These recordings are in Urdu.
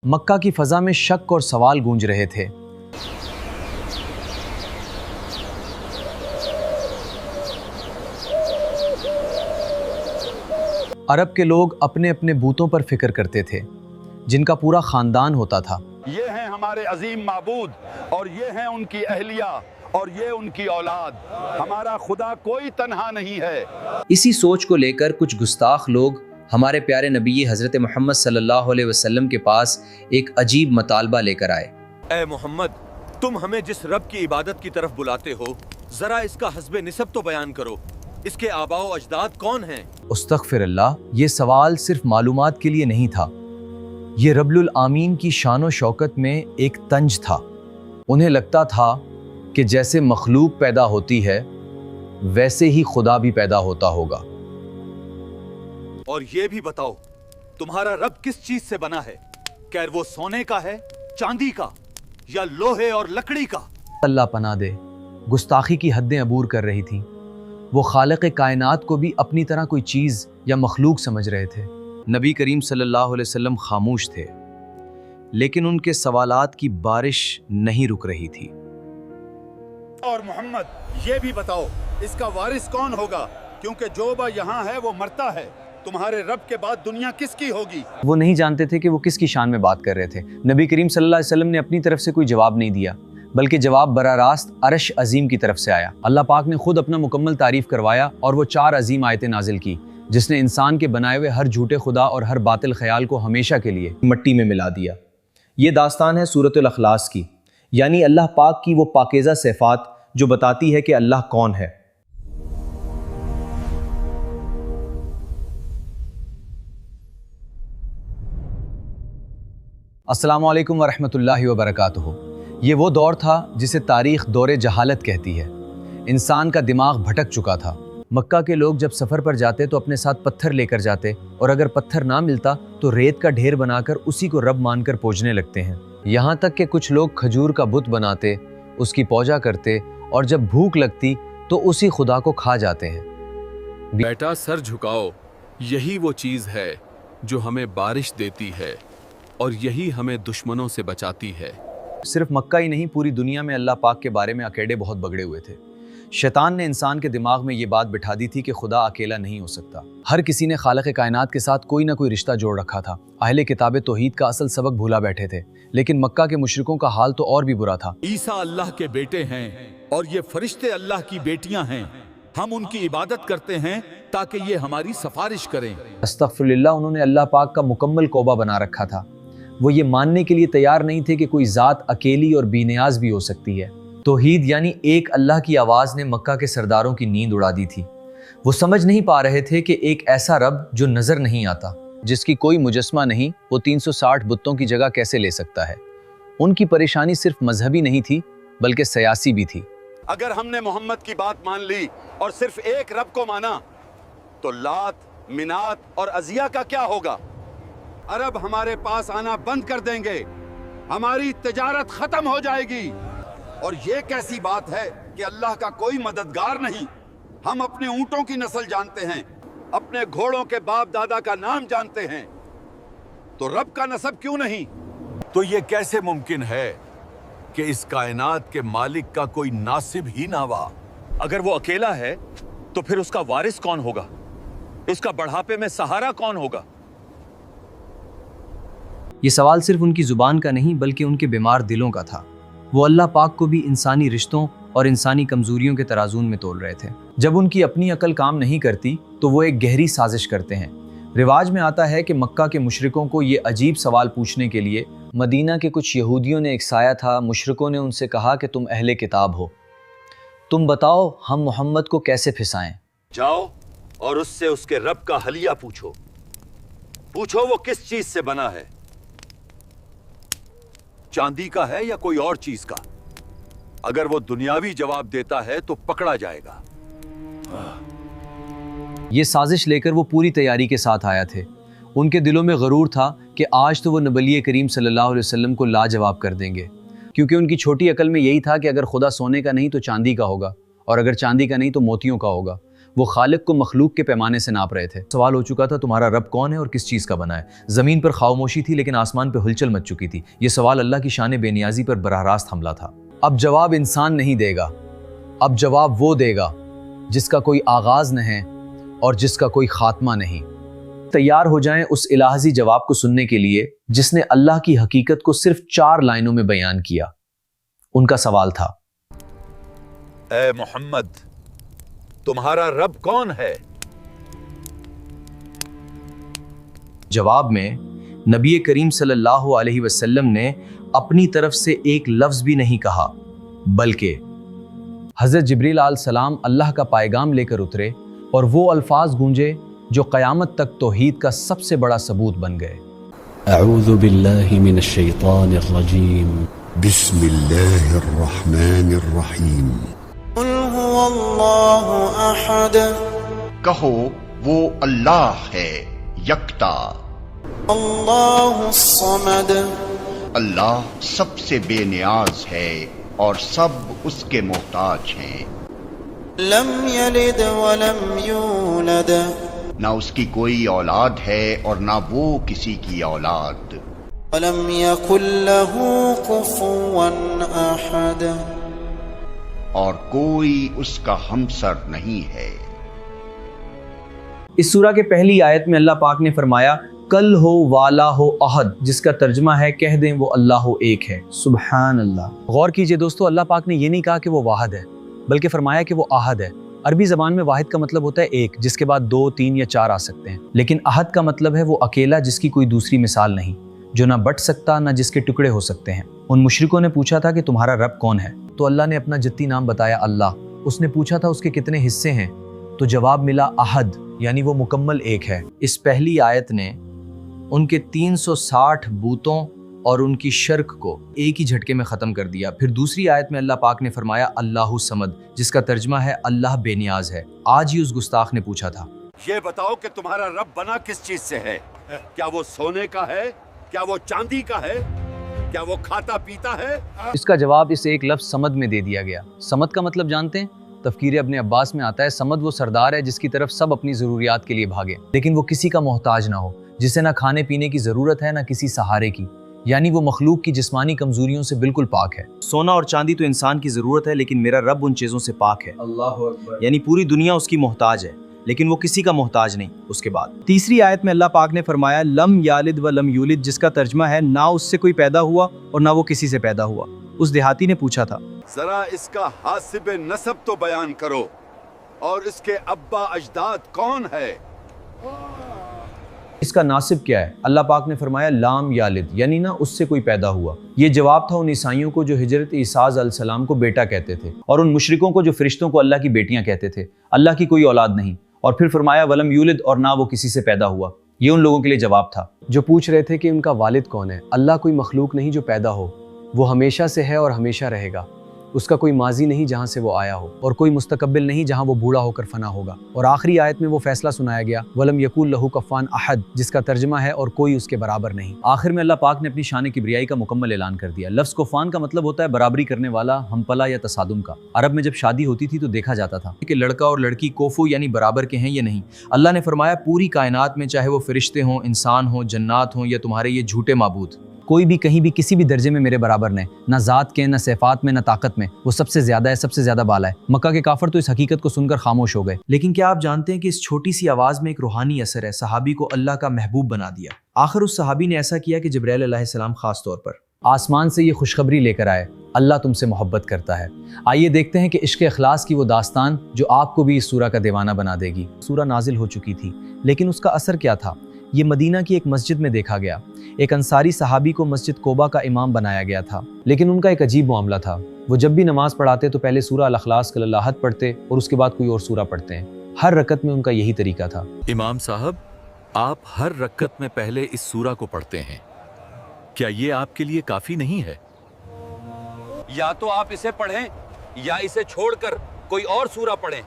مکہ کی فضا میں شک اور سوال گونج رہے تھے۔ عرب کے لوگ اپنے اپنے بتوں پر فکر کرتے تھے، جن کا پورا خاندان ہوتا تھا۔ یہ ہیں ہمارے عظیم معبود اور یہ ہیں ان کی اہلیہ اور یہ ان کی اولاد، ہمارا خدا کوئی تنہا نہیں ہے۔ اسی سوچ کو لے کر کچھ گستاخ لوگ ہمارے پیارے نبی حضرت محمد صلی اللہ علیہ وسلم کے پاس ایک عجیب مطالبہ لے کر آئے۔ اے محمد، تم ہمیں جس رب کی عبادت کی طرف بلاتے ہو، ذرا اس کا حسب نسب تو بیان کرو، اس کے آباء و اجداد کون ہیں؟ استغفر اللہ، یہ سوال صرف معلومات کے لیے نہیں تھا، یہ رب العالمین کی شان و شوکت میں ایک طنز تھا۔ انہیں لگتا تھا کہ جیسے مخلوق پیدا ہوتی ہے ویسے ہی خدا بھی پیدا ہوتا ہوگا۔ اور یہ بھی بتاؤ، تمہارا رب کس چیز سے بنا ہے؟ کیا وہ سونے کا ہے، چاندی کا، یا لوہے اور لکڑی کا؟ اللہ پناہ دے، گستاخی کی حدیں عبور کر رہی تھیں۔ وہ خالق کائنات کو بھی اپنی طرح کوئی چیز یا مخلوق سمجھ رہے تھے۔ نبی کریم صلی اللہ علیہ وسلم خاموش تھے، لیکن ان کے سوالات کی بارش نہیں رک رہی تھی۔ اور محمد، یہ بھی بتاؤ اس کا وارث کون ہوگا، کیونکہ جو با یہاں ہے وہ مرتا ہے، تمہارے رب کے بعد دنیا کس کی ہوگی؟ وہ نہیں جانتے تھے کہ وہ کس کی شان میں بات کر رہے تھے۔ نبی کریم صلی اللہ علیہ وسلم نے اپنی طرف سے کوئی جواب نہیں دیا، بلکہ جواب براہ راست عرش عظیم کی طرف سے آیا۔ اللہ پاک نے خود اپنا مکمل تعریف کروایا اور وہ 4 عظیم آیتیں نازل کی، جس نے انسان کے بنائے ہوئے ہر جھوٹے خدا اور ہر باطل خیال کو ہمیشہ کے لیے مٹی میں ملا دیا۔ یہ داستان ہے سورۃ الاخلاص کی، یعنی اللہ پاک کی وہ پاکیزہ صفات جو بتاتی ہے کہ اللہ کون ہے۔ السلام علیکم ورحمۃ اللہ وبرکاتہ۔ یہ وہ دور تھا جسے تاریخ دور جہالت کہتی ہے۔ انسان کا دماغ بھٹک چکا تھا۔ مکہ کے لوگ جب سفر پر جاتے تو اپنے ساتھ پتھر لے کر جاتے، اور اگر پتھر نہ ملتا تو ریت کا ڈھیر بنا کر اسی کو رب مان کر پوجنے لگتے ہیں۔ یہاں تک کہ کچھ لوگ کھجور کا بت بناتے، اس کی پوجا کرتے، اور جب بھوک لگتی تو اسی خدا کو کھا جاتے ہیں۔ بیٹا سر جھکاؤ، یہی وہ چیز ہے جو ہمیں بارش دیتی ہے اور یہی ہمیں دشمنوں سے بچاتی ہے۔ صرف مکہ ہی نہیں، پوری دنیا میں اللہ پاک کے بارے میں عقیدے بہت بگڑے ہوئے تھے۔ شیطان نے انسان کے دماغ میں یہ بات بٹھا دی تھی کہ خدا اکیلا نہیں ہو سکتا۔ ہر کسی نے خالق کائنات کے ساتھ کوئی نہ کوئی رشتہ جوڑ رکھا تھا۔ اہل کتاب توحید کا اصل سبق بھولا بیٹھے تھے، لیکن مکہ کے مشرکوں کا حال تو اور بھی برا تھا۔ عیسیٰ اللہ کے بیٹے ہیں اور یہ فرشتے اللہ کی بیٹیاں ہیں، ہم ان کی عبادت کرتے ہیں تاکہ یہ ہماری سفارش کریں۔ استغفر اللہ، انہوں نے اللہ پاک کا مکمل کوبہ بنا رکھا تھا۔ وہ یہ ماننے کے لیے تیار نہیں تھے کہ کوئی ذات اکیلی اور بے نیاز بھی ہو سکتی ہے۔ توحید یعنی ایک اللہ کی آواز نے مکہ کے سرداروں کی نیند اڑا دی تھی۔ وہ سمجھ نہیں پا رہے تھے کہ ایک ایسا رب جو نظر نہیں آتا، جس کی کوئی مجسمہ نہیں، وہ 360 بتوں کی جگہ کیسے لے سکتا ہے۔ ان کی پریشانی صرف مذہبی نہیں تھی بلکہ سیاسی بھی تھی۔ اگر ہم نے محمد کی بات مان لی اور صرف ایک رب کو مانا تو لات، منات اور عزیہ کا کیا ہوگا؟ عرب ہمارے پاس آنا بند کر دیں گے، ہماری تجارت ختم ہو جائے گی۔ اور یہ کیسی بات ہے کہ اللہ کا کوئی مددگار نہیں؟ ہم اپنے اونٹوں کی نسل جانتے ہیں، اپنے گھوڑوں کے باپ دادا کا نام جانتے ہیں، تو رب کا نسب کیوں نہیں؟ تو یہ کیسے ممکن ہے کہ اس کائنات کے مالک کا کوئی ناصب ہی نہ ہوا؟ اگر وہ اکیلا ہے تو پھر اس کا وارث کون ہوگا؟ اس کا بڑھاپے میں سہارا کون ہوگا؟ یہ سوال صرف ان کی زبان کا نہیں بلکہ ان کے بیمار دلوں کا تھا۔ وہ اللہ پاک کو بھی انسانی رشتوں اور انسانی کمزوریوں کے ترازون میں تول رہے تھے۔ جب ان کی اپنی عقل کام نہیں کرتی تو وہ ایک گہری سازش کرتے ہیں۔ رواج میں آتا ہے کہ مکہ کے مشرکوں کو یہ عجیب سوال پوچھنے کے لیے مدینہ کے کچھ یہودیوں نے اکسایا تھا۔ مشرکوں نے ان سے کہا کہ تم اہل کتاب ہو، تم بتاؤ ہم محمد کو کیسے پھنسائیں؟ جاؤ اور اس سے اس کے رب کا حلیہ پوچھو، پوچھو وہ کس چیز سے بنا ہے، چاندی کا ہے یا کوئی اور چیز کا؟ اگر وہ دنیاوی جواب دیتا ہے تو پکڑا جائے گا۔ یہ سازش لے کر وہ پوری تیاری کے ساتھ آیا تھے۔ ان کے دلوں میں غرور تھا کہ آج تو وہ نبی کریم صلی اللہ علیہ وسلم کو لاجواب کر دیں گے، کیونکہ ان کی چھوٹی عقل میں یہی تھا کہ اگر خدا سونے کا نہیں تو چاندی کا ہوگا، اور اگر چاندی کا نہیں تو موتیوں کا ہوگا۔ وہ خالق کو مخلوق کے پیمانے سے ناپ رہے تھے۔ سوال ہو چکا تھا تمہارا رب کون ہے اور کس چیز کا بنا ہے؟ زمین پر خاموشی تھی لیکن آسمان پہ ہلچل مچ چکی تھی۔ یہ سوال اللہ کی شان بے نیازی پر براہ راست حملہ تھا۔ اب جواب انسان نہیں دے گا، اب جواب وہ دے گا جس کا کوئی آغاز نہ ہے اور جس کا کوئی خاتمہ نہیں۔ تیار ہو جائیں اس الہی جواب کو سننے کے لیے جس نے اللہ کی حقیقت کو صرف 4 لائنوں میں بیان کیا۔ ان کا سوال تھا، اے محمد، تمہارا رب کون ہے؟ جواب میں نبی کریم صلی اللہ علیہ وسلم نے اپنی طرف سے ایک لفظ بھی نہیں کہا، بلکہ حضرت جبریل علیہ السلام اللہ کا پیغام لے کر اترے اور وہ الفاظ گونجے جو قیامت تک توحید کا سب سے بڑا ثبوت بن گئے۔ اعوذ باللہ من الشیطان الرجیم، بسم اللہ الرحمن الرحیم۔ قل هو اللہ احد، کہو وہ اللہ ہے یکتا، اللہ الصمد، اللہ سب سے بے نیاز ہے اور سب اس کے محتاج ہیں، لم یلد ولم یولد، نہ اس کی کوئی اولاد ہے اور نہ وہ کسی کی اولاد، ولم یکن لہ کفوا احد، اور کوئی اس کا ہمسر نہیں ہے۔ اس سورہ کے پہلی آیت میں اللہ پاک نے فرمایا کل ہو والا ہو احد، جس کا ترجمہ ہے کہہ دیں وہ اللہ ایک ہے۔ سبحان اللہ۔ غور کیجئے دوستو، اللہ پاک نے یہ نہیں کہا کہ وہ واحد ہے، بلکہ فرمایا کہ وہ احد ہے۔ عربی زبان میں واحد کا مطلب ہوتا ہے ایک، جس کے بعد 2، 3 یا 4 آ سکتے ہیں، لیکن احد کا مطلب ہے وہ اکیلا جس کی کوئی دوسری مثال نہیں، جو نہ بٹ سکتا نہ جس کے ٹکڑے ہو سکتے ہیں۔ ان مشرکوں نے پوچھا تھا کہ تمہارا رب کون ہے؟ تو اللہ نے اپنا جتی نام بتایا اللہ۔ اس نے پوچھا تھا اس کے کتنے حصے ہیں؟ تو جواب ملا احد، یعنی وہ مکمل ایک ہے۔ اس پہلی آیت نے ان کے 360 بوتوں اور ان کی شرک کو ایک ہی جھٹکے میں ختم کر دیا۔ پھر دوسری آیت میں اللہ پاک نے فرمایا اللہ صمد، جس کا ترجمہ ہے اللہ بے نیاز ہے۔ آج ہی اس گستاخ نے پوچھا تھا، یہ بتاؤ کہ تمہارا رب بنا کس چیز سے ہے؟ کیا وہ سونے کا ہے؟ کیا وہ چاندی کا ہے؟ کیا وہ کھاتا پیتا ہے؟ اس کا جواب اس ایک لفظ سمد میں دے دیا گیا۔ سمد کا مطلب جانتے ہیں؟ تفسیر ابن عباس میں آتا ہے سمد وہ سردار ہے جس کی طرف سب اپنی ضروریات کے لیے بھاگے، لیکن وہ کسی کا محتاج نہ ہو، جسے نہ کھانے پینے کی ضرورت ہے نہ کسی سہارے کی، یعنی وہ مخلوق کی جسمانی کمزوریوں سے بالکل پاک ہے۔ سونا اور چاندی تو انسان کی ضرورت ہے، لیکن میرا رب ان چیزوں سے پاک ہے۔ اللہ اکبر۔ یعنی پوری دنیا اس کی محتاج ہے، لیکن وہ کسی کا محتاج نہیں۔ اس کے بعد تیسری آیت میں اللہ پاک نے فرمایا لم یالد و لم یولد، جس کا ترجمہ ہے نہ اس سے کوئی پیدا ہوا اور نہ وہ کسی سے پیدا ہوا۔ اس دیہاتی نے پوچھا تھا، ذرا اس کا حاسب نسب تو بیان کرو، اور اس کے ابا اجداد کون ہے؟ اس کا ناصب کیا ہے؟ اللہ پاک نے فرمایا لام یالد، یعنی نہ اس سے کوئی پیدا ہوا۔ یہ جواب تھا ان عیسائیوں کو جو حضرت عیسیٰ علیہ السلام کو بیٹا کہتے تھے، اور ان مشرکوں کو جو فرشتوں کو اللہ کی بیٹیاں کہتے تھے۔ اللہ کی کوئی اولاد نہیں، اور پھر فرمایا ولم یولد، اور نہ وہ کسی سے پیدا ہوا۔ یہ ان لوگوں کے لیے جواب تھا جو پوچھ رہے تھے کہ ان کا والد کون ہے۔ اللہ کوئی مخلوق نہیں جو پیدا ہو، وہ ہمیشہ سے ہے اور ہمیشہ رہے گا۔ اس کا کوئی ماضی نہیں جہاں سے وہ آیا ہو، اور کوئی مستقبل نہیں جہاں وہ بوڑھا ہو کر فنا ہوگا۔ اور آخری آیت میں وہ فیصلہ سنایا گیا ولم یکن لہ کفوا احد، جس کا ترجمہ ہے اور کوئی اس کے برابر نہیں۔ آخر میں اللہ پاک نے اپنی شان کبریائی کا مکمل اعلان کر دیا۔ لفظ کفوان کا مطلب ہوتا ہے برابری کرنے والا، ہمپلا یا تصادم کا۔ عرب میں جب شادی ہوتی تھی تو دیکھا جاتا تھا کہ لڑکا اور لڑکی کوفو یعنی برابر کے ہیں یا نہیں۔ اللہ نے فرمایا پوری کائنات میں چاہے وہ فرشتے ہوں، انسان ہوں، جنات ہوں یا تمہارے یہ جھوٹے معبود، کوئی بھی کہیں بھی کسی بھی درجے میں میرے برابر نہیں، نہ ذات کے، نہ صفات میں، نہ طاقت میں۔ وہ سب سے زیادہ ہے، سب سے زیادہ بالا ہے۔ مکہ کے کافر تو اس حقیقت کو سن کر خاموش ہو گئے، لیکن کیا آپ جانتے ہیں کہ اس چھوٹی سی آواز میں ایک روحانی اثر ہے؟ صحابی کو اللہ کا محبوب بنا دیا۔ آخر اس صحابی نے ایسا کیا کہ جبرائیل علیہ السلام خاص طور پر آسمان سے یہ خوشخبری لے کر آئے، اللہ تم سے محبت کرتا ہے۔ آئیے دیکھتے ہیں کہ عشق اخلاص کی وہ داستان جو آپ کو بھی اس سورہ کا دیوانہ بنا دے گی۔ سورہ نازل ہو چکی تھی، لیکن اس کا اثر کیا تھا؟ یہ مدینہ کی ایک مسجد میں دیکھا گیا۔ ایک انصاری صحابی کو مسجد قباء کا امام بنایا گیا تھا، لیکن ان کا ایک عجیب معاملہ تھا۔ وہ جب بھی نماز پڑھاتے تو پہلے سورہ الاخلاص کل اللہ پڑھتے اور اس کے بعد کوئی اور سورہ پڑھتے ہیں۔ ہر رکعت میں ان کا یہی طریقہ تھا۔ امام صاحب، آپ ہر رکعت میں پہلے اس سورہ کو پڑھتے ہیں، کیا یہ آپ کے لیے کافی نہیں ہے؟ یا تو آپ اسے پڑھیں یا اسے چھوڑ کر کوئی اور سورہ پڑھیں،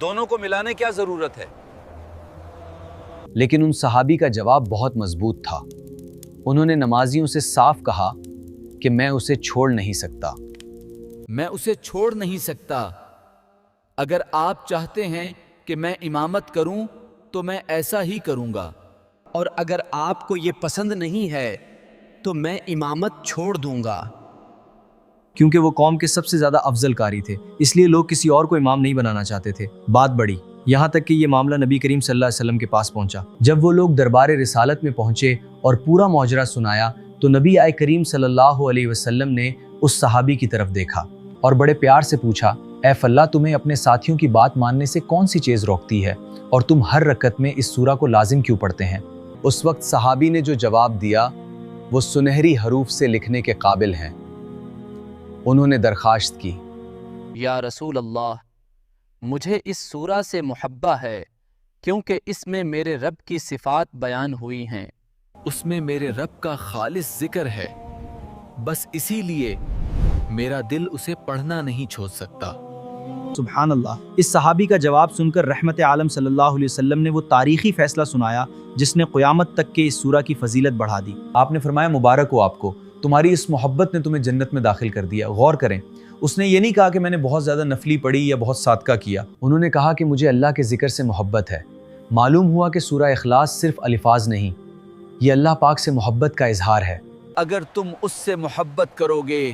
دونوں کو ملانے کیا ضرورت ہے؟ لیکن ان صحابی کا جواب بہت مضبوط تھا۔ انہوں نے نمازیوں سے صاف کہا کہ میں اسے چھوڑ نہیں سکتا۔ میں اسے چھوڑ نہیں سکتا۔ اگر آپ چاہتے ہیں کہ میں امامت کروں تو میں ایسا ہی کروں گا، اور اگر آپ کو یہ پسند نہیں ہے تو میں امامت چھوڑ دوں گا۔ کیونکہ وہ قوم کے سب سے زیادہ افضل قاری تھے، اس لیے لوگ کسی اور کو امام نہیں بنانا چاہتے تھے۔ بات بڑھی، یہاں تک کہ یہ معاملہ نبی کریم صلی اللہ علیہ وسلم کے پاس پہنچا۔ جب وہ لوگ دربار رسالت میں پہنچے اور پورا ماجرا سنایا تو نبی کریم صلی اللہ علیہ وسلم نے اس صحابی کی طرف دیکھا اور بڑے پیار سے پوچھا، اے فلاں، تمہیں اپنے ساتھیوں کی بات ماننے سے کون سی چیز روکتی ہے اور تم ہر رکعت میں اس سورہ کو لازم کیوں پڑھتے ہیں؟ اس وقت صحابی نے جو جواب دیا وہ سنہری حروف سے لکھنے کے قابل ہیں۔ انہوں نے درخواست کی، یا رسول اللہ، مجھے اس سورہ سے محبہ ہے کیونکہ اس میں میرے رب کی صفات بیان ہوئی ہیں، اس میں میرے رب کا خالص ذکر ہے، بس اسی لیے میرا دل اسے پڑھنا نہیں چھوڑ سکتا۔ سبحان اللہ۔ اس صحابی کا جواب سن کر رحمت عالم صلی اللہ علیہ وسلم نے وہ تاریخی فیصلہ سنایا جس نے قیامت تک کے اس سورہ کی فضیلت بڑھا دی۔ آپ نے فرمایا، مبارک ہو آپ کو، تمہاری اس محبت نے تمہیں جنت میں داخل کر دیا۔ غور کریں، اس نے یہ نہیں کہا کہ میں نے بہت زیادہ نفلی پڑھی یا بہت صادقہ کیا، انہوں نے کہا کہ مجھے اللہ کے ذکر سے محبت ہے۔ معلوم ہوا کہ سورہ اخلاص صرف الفاظ نہیں، یہ اللہ پاک سے محبت کا اظہار ہے۔ اگر تم اس سے محبت کرو گے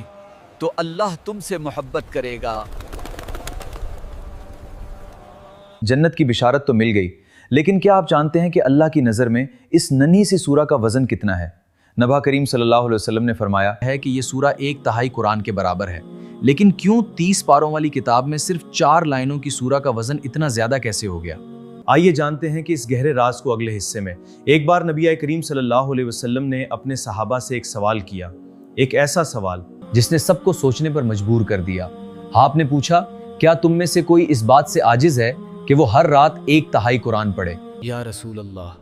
تو اللہ تم سے محبت کرے گا۔ جنت کی بشارت تو مل گئی، لیکن کیا آپ جانتے ہیں کہ اللہ کی نظر میں اس ننھی سی سورہ کا وزن کتنا ہے؟ نبی کریم صلی اللہ علیہ وسلم نے فرمایا ہے کہ یہ سورہ 1/3 قرآن کے برابر ہے، لیکن کیوں 30 پاروں والی کتاب میں صرف 4 لائنوں کی سورہ کا وزن اتنا زیادہ کیسے ہو گیا؟ آئیے جانتے ہیں کہ اس گہرے راز کو اگلے حصے میں۔ ایک بار نبی کریم صلی اللہ علیہ وسلم نے اپنے صحابہ سے ایک سوال کیا، ایک ایسا سوال جس نے سب کو سوچنے پر مجبور کر دیا۔ آپ نے پوچھا، کیا تم میں سے کوئی اس بات سے عاجز ہے کہ وہ ہر رات 1/3 قرآن پڑھے؟ یا رسول اللہ،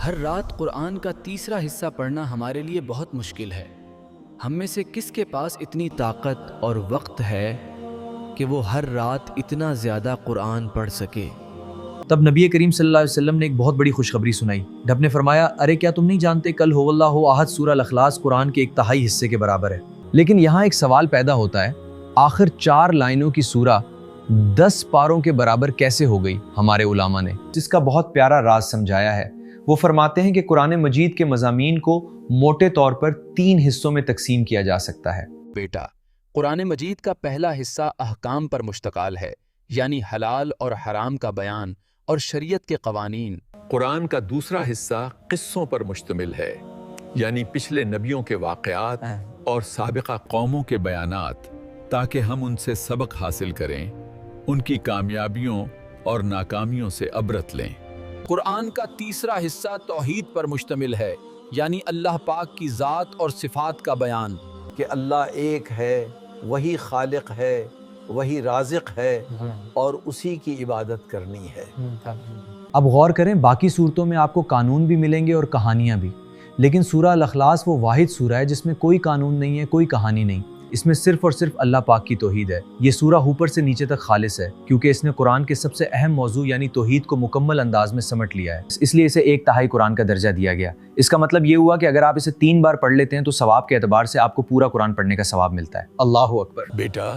ہر رات قرآن کا تیسرا حصہ پڑھنا ہمارے لیے بہت مشکل ہے۔ ہم میں سے کس کے پاس اتنی طاقت اور وقت ہے کہ وہ ہر رات اتنا زیادہ قرآن پڑھ سکے؟ تب نبی کریم صلی اللہ علیہ وسلم نے ایک بہت بڑی خوشخبری سنائی۔ رب نے فرمایا، ارے کیا تم نہیں جانتے کل هو اللہ احد سورہ الاخلاص قرآن کے 1/3 حصے کے برابر ہے؟ لیکن یہاں ایک سوال پیدا ہوتا ہے، آخر 4 لائنوں کی سورہ 10 پاروں کے برابر کیسے ہو گئی؟ ہمارے علماء نے جس کا بہت پیارا راز سمجھایا ہے۔ وہ فرماتے ہیں کہ قرآن مجید کے مضامین کو موٹے طور پر 3 حصوں میں تقسیم کیا جا سکتا ہے۔ بیٹا، قرآن مجید کا پہلا حصہ احکام پر مشتمل ہے، یعنی حلال اور حرام کا بیان اور شریعت کے قوانین۔ قرآن کا دوسرا حصہ قصوں پر مشتمل ہے، یعنی پچھلے نبیوں کے واقعات اور سابقہ قوموں کے بیانات، تاکہ ہم ان سے سبق حاصل کریں، ان کی کامیابیوں اور ناکامیوں سے عبرت لیں۔ قرآن کا تیسرا حصہ توحید پر مشتمل ہے، یعنی اللہ پاک کی ذات اور صفات کا بیان، کہ اللہ ایک ہے، وہی خالق ہے، وہی رازق ہے اور اسی کی عبادت کرنی ہے۔ اب غور کریں، باقی صورتوں میں آپ کو قانون بھی ملیں گے اور کہانیاں بھی، لیکن سورہ الاخلاص وہ واحد سورہ ہے جس میں کوئی قانون نہیں ہے، کوئی کہانی نہیں، اس میں صرف اور صرف اللہ پاک کی توحید ہے۔ یہ سورہ اوپر سے نیچے تک خالص ہے کیونکہ اس نے قرآن کے سب سے اہم موضوع یعنی توحید کو مکمل انداز میں سمٹ لیا ہے، اس لیے اسے 1/3 قرآن کا درجہ دیا گیا۔ اس کا مطلب یہ ہوا کہ اگر آپ اسے 3 بار پڑھ لیتے ہیں تو ثواب کے اعتبار سے آپ کو پورا قرآن پڑھنے کا ثواب ملتا ہے۔ اللہ اکبر۔ بیٹا،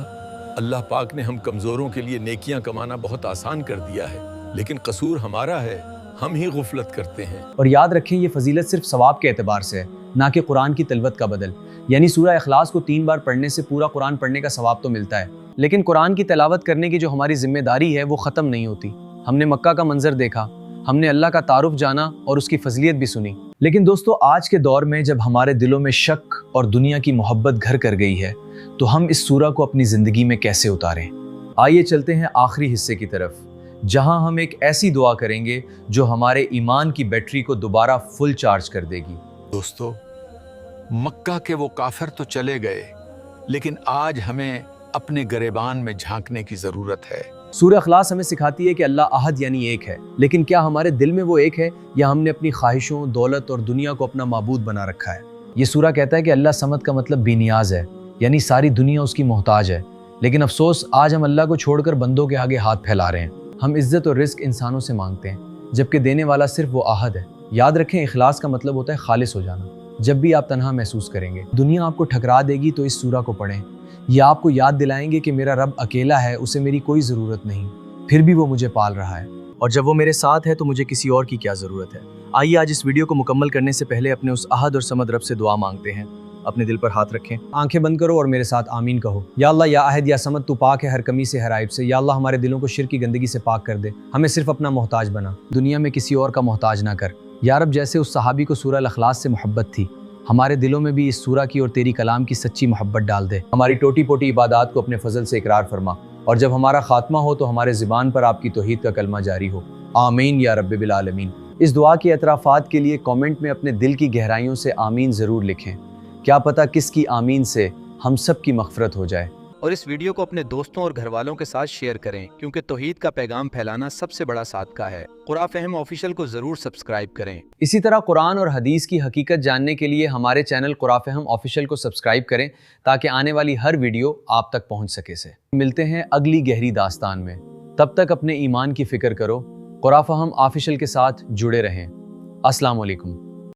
اللہ پاک نے ہم کمزوروں کے لیے نیکیاں کمانا بہت آسان کر دیا ہے، لیکن قصور ہمارا ہے، ہم ہی غفلت کرتے ہیں۔ اور یاد رکھیں، یہ فضیلت صرف ثواب کے اعتبار سے ہے، نہ کہ قرآن کی تلاوت کا بدل۔ یعنی سورہ اخلاص کو 3 بار پڑھنے سے پورا قرآن پڑھنے کا ثواب تو ملتا ہے، لیکن قرآن کی تلاوت کرنے کی جو ہماری ذمہ داری ہے وہ ختم نہیں ہوتی۔ ہم نے مکہ کا منظر دیکھا، ہم نے اللہ کا تعارف جانا اور اس کی فضیلت بھی سنی، لیکن دوستو آج کے دور میں جب ہمارے دلوں میں شک اور دنیا کی محبت گھر کر گئی ہے تو ہم اس سورہ کو اپنی زندگی میں کیسے اتاریں؟ آئیے چلتے ہیں آخری حصے کی طرف، جہاں ہم ایک ایسی دعا کریں گے جو ہمارے ایمان کی بیٹری کو دوبارہ فل چارج کر دے گی۔ دوستو، مکہ کے وہ کافر تو چلے گئے، لیکن آج ہمیں اپنے گریبان میں جھانکنے کی ضرورت ہے۔ سورہ اخلاص ہمیں سکھاتی ہے کہ اللہ احد یعنی ایک ہے، لیکن کیا ہمارے دل میں وہ ایک ہے یا ہم نے اپنی خواہشوں، دولت اور دنیا کو اپنا معبود بنا رکھا ہے؟ یہ سورہ کہتا ہے کہ اللہ صمد کا مطلب بے نیاز ہے، یعنی ساری دنیا اس کی محتاج ہے، لیکن افسوس آج ہم اللہ کو چھوڑ کر بندوں کے آگے ہاتھ پھیلا رہے ہیں۔ ہم عزت اور رزق انسانوں سے مانگتے ہیں جبکہ دینے والا صرف وہ احد ہے۔ یاد رکھیں، اخلاص کا مطلب ہوتا ہے خالص ہو جانا۔ جب بھی آپ تنہا محسوس کریں گے، دنیا آپ کو ٹھکرا دے گی، تو اس سورہ کو پڑھیں۔ یہ آپ کو یاد دلائیں گے کہ میرا رب اکیلا ہے، اسے میری کوئی ضرورت نہیں۔ پھر بھی وہ مجھے پال رہا ہے۔ اور جب وہ میرے ساتھ ہے تو مجھے کسی اور کی کیا ضرورت ہے۔ آئیے آج اس ویڈیو کو مکمل کرنے سے پہلے اپنے اس احد اور صمد رب سے دعا مانگتے ہیں۔ اپنے دل پر ہاتھ رکھیں، آنکھیں بند کرو اور میرے ساتھ آمین کہو۔ یا اللہ، یا احد، یا صمد، تو پاک ہے ہر کمی سے، ہر عیب سے۔ یا اللہ، ہمارے دلوں کو شرک کی گندگی سے پاک کر دے، ہمیں صرف اپنا محتاج بنا، دنیا میں کسی اور کا محتاج نہ کر۔ یا رب، جیسے اس صحابی کو سورہ الاخلاص سے محبت تھی، ہمارے دلوں میں بھی اس سورہ کی اور تیری کلام کی سچی محبت ڈال دے۔ ہماری ٹوٹی پوٹی عبادات کو اپنے فضل سے اقرار فرما، اور جب ہمارا خاتمہ ہو تو ہمارے زبان پر آپ کی توحید کا کلمہ جاری ہو۔ آمین یا رب بالعالمین۔ اس دعا کے اطرافات کے لیے کامنٹ میں اپنے دل کی گہرائیوں سے آمین ضرور لکھیں۔ کیا پتہ کس کی آمین سے ہم سب کی مغفرت ہو جائے۔ اور اس ویڈیو کو اپنے دوستوں اور گھر والوں کے ساتھ شیئر کریں، کیونکہ توحید کا پیغام پھیلانا سب سے بڑا صدقہ ہے۔ قرآن فہم آفیشیل کو ضرور سبسکرائب کریں۔ اسی طرح قرآن اور حدیث کی حقیقت جاننے کے لیے ہمارے چینل قرآن فہم آفیشیل کو سبسکرائب کریں، تاکہ آنے والی ہر ویڈیو آپ تک پہنچ سکے سے۔ ملتے ہیں اگلی گہری داستان میں، تب تک اپنے ایمان کی فکر کرو، قرآن فہم آفیشیل کے ساتھ جڑے رہیں۔ السلام علیکم۔